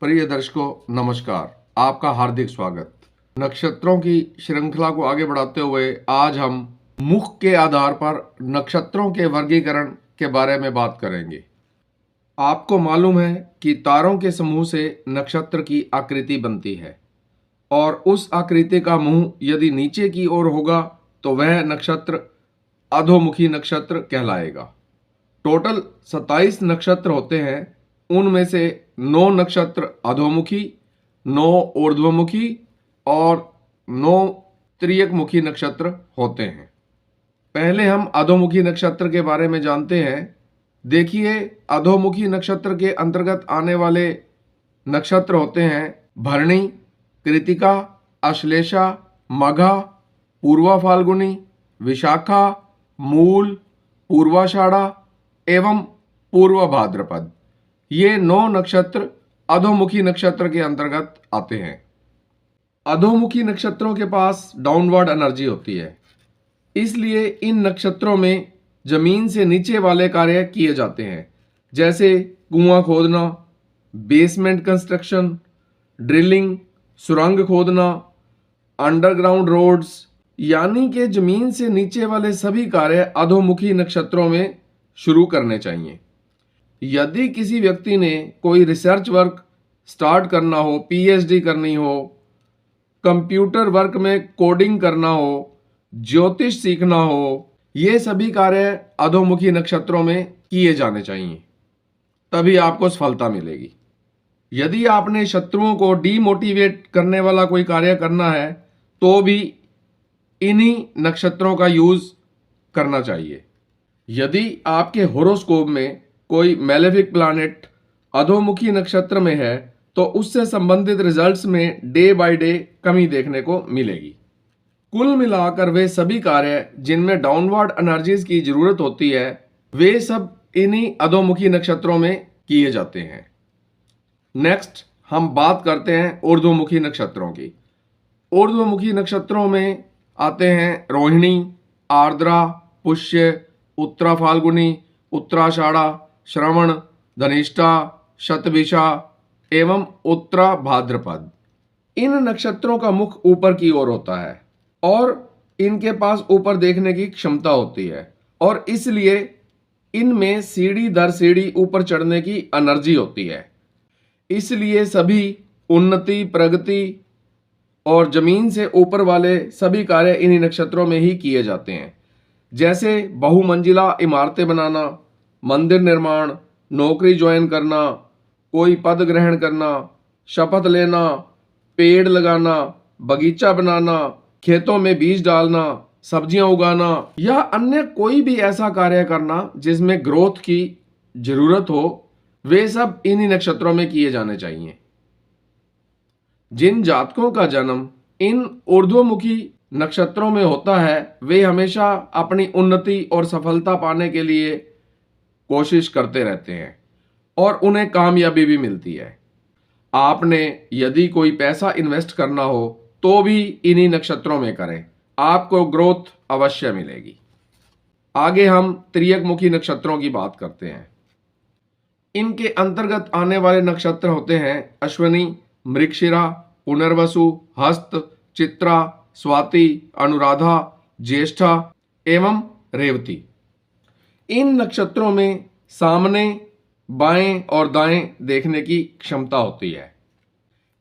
प्रिय दर्शकों नमस्कार, आपका हार्दिक स्वागत। नक्षत्रों की श्रृंखला को आगे बढ़ाते हुए आज हम मुख के आधार पर नक्षत्रों के वर्गीकरण के बारे में बात करेंगे। आपको मालूम है कि तारों के समूह से नक्षत्र की आकृति बनती है और उस आकृति का मुंह यदि नीचे की ओर होगा तो वह नक्षत्र अधोमुखी नक्षत्र कहलाएगा। टोटल 27 नक्षत्र होते हैं, उनमें से 9 नक्षत्र अधोमुखी, 9 ऊर्ध्वमुखी और 9 तिर्यकमुखी नक्षत्र होते हैं। पहले हम अधोमुखी नक्षत्र के बारे में जानते हैं। देखिए, अधोमुखी नक्षत्र के अंतर्गत आने वाले नक्षत्र होते हैं भरणी, कृतिका, अश्लेषा, मघा, पूर्वा फाल्गुनी, विशाखा, मूल, पूर्वाषाढ़ा एवं पूर्व भाद्रपद। ये 9 नक्षत्र अधोमुखी नक्षत्र के अंतर्गत आते हैं। अधोमुखी नक्षत्रों के पास डाउनवर्ड एनर्जी होती है, इसलिए इन नक्षत्रों में जमीन से नीचे वाले कार्य किए जाते हैं, जैसे कुआं खोदना, बेसमेंट कंस्ट्रक्शन, ड्रिलिंग, सुरंग खोदना, अंडरग्राउंड रोड्स, यानी कि जमीन से नीचे वाले सभी कार्य अधोमुखी नक्षत्रों में शुरू करने चाहिए। यदि किसी व्यक्ति ने कोई रिसर्च वर्क स्टार्ट करना हो, पीएचडी करनी हो, कंप्यूटर वर्क में कोडिंग करना हो, ज्योतिष सीखना हो, ये सभी कार्य अधोमुखी नक्षत्रों में किए जाने चाहिए, तभी आपको सफलता मिलेगी। यदि आपने शत्रुओं को डीमोटिवेट करने वाला कोई कार्य करना है तो भी इन्हीं नक्षत्रों का यूज करना चाहिए। यदि आपके होरोस्कोप में कोई मैलेफिक प्लैनेट अधोमुखी नक्षत्र में है तो उससे संबंधित रिजल्ट्स में डे बाय डे कमी देखने को मिलेगी। कुल मिलाकर वे सभी कार्य जिनमें डाउनवर्ड एनर्जीज की जरूरत होती है, वे सब इन्हीं अधोमुखी नक्षत्रों में किए जाते हैं। नेक्स्ट हम बात करते हैं ऊर्ध्वमुखी नक्षत्रों की। ऊर्ध्वमुखी नक्षत्रों में आते हैं रोहिणी, आर्द्रा, पुष्य, उत्तरा फाल्गुनी, उत्तराषाढ़ा, श्रवण, धनिष्ठा, शतभिषा एवं उत्तरा भाद्रपद। इन नक्षत्रों का मुख ऊपर की ओर होता है और इनके पास ऊपर देखने की क्षमता होती है और इसलिए इनमें सीढ़ी दर सीढ़ी ऊपर चढ़ने की एनर्जी होती है। इसलिए सभी उन्नति, प्रगति और जमीन से ऊपर वाले सभी कार्य इन्हीं नक्षत्रों में ही किए जाते हैं, जैसे बहुमंजिला इमारतें बनाना, मंदिर निर्माण, नौकरी ज्वाइन करना, कोई पद ग्रहण करना, शपथ लेना, पेड़ लगाना, बगीचा बनाना, खेतों में बीज डालना, सब्जियां उगाना या अन्य कोई भी ऐसा कार्य करना जिसमें ग्रोथ की जरूरत हो, वे सब इन्हीं नक्षत्रों में किए जाने चाहिए। जिन जातकों का जन्म इन ऊर्ध्वमुखी नक्षत्रों में होता है, वे हमेशा अपनी उन्नति और सफलता पाने के लिए कोशिश करते रहते हैं और उन्हें कामयाबी भी मिलती है। आपने यदि कोई पैसा इन्वेस्ट करना हो तो भी इन्हीं नक्षत्रों में करें, आपको ग्रोथ अवश्य मिलेगी। आगे हम तिर्यकमुखी नक्षत्रों की बात करते हैं। इनके अंतर्गत आने वाले नक्षत्र होते हैं अश्विनी, मृगशिरा, पुनर्वसु, हस्त, चित्रा, स्वाति, अनुराधा, ज्येष्ठा एवं रेवती। इन नक्षत्रों में सामने, बाएं और दाएं देखने की क्षमता होती है,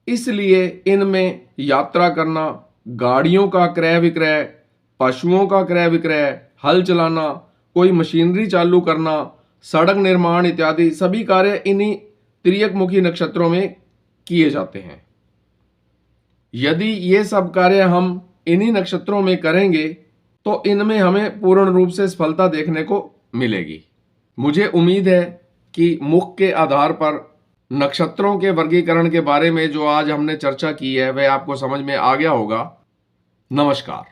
इसलिए इनमें यात्रा करना, गाड़ियों का क्रय विक्रय, पशुओं का क्रय विक्रय, हल चलाना, कोई मशीनरी चालू करना, सड़क निर्माण इत्यादि सभी कार्य इन्हीं तिर्यकमुखी नक्षत्रों में किए जाते हैं। यदि ये सब कार्य हम इन्हीं नक्षत्रों में करेंगे तो इनमें हमें पूर्ण रूप से सफलता देखने को मिलेगी। मुझे उम्मीद है कि मुख के आधार पर नक्षत्रों के वर्गीकरण के बारे में जो आज हमने चर्चा की है वह आपको समझ में आ गया होगा। नमस्कार।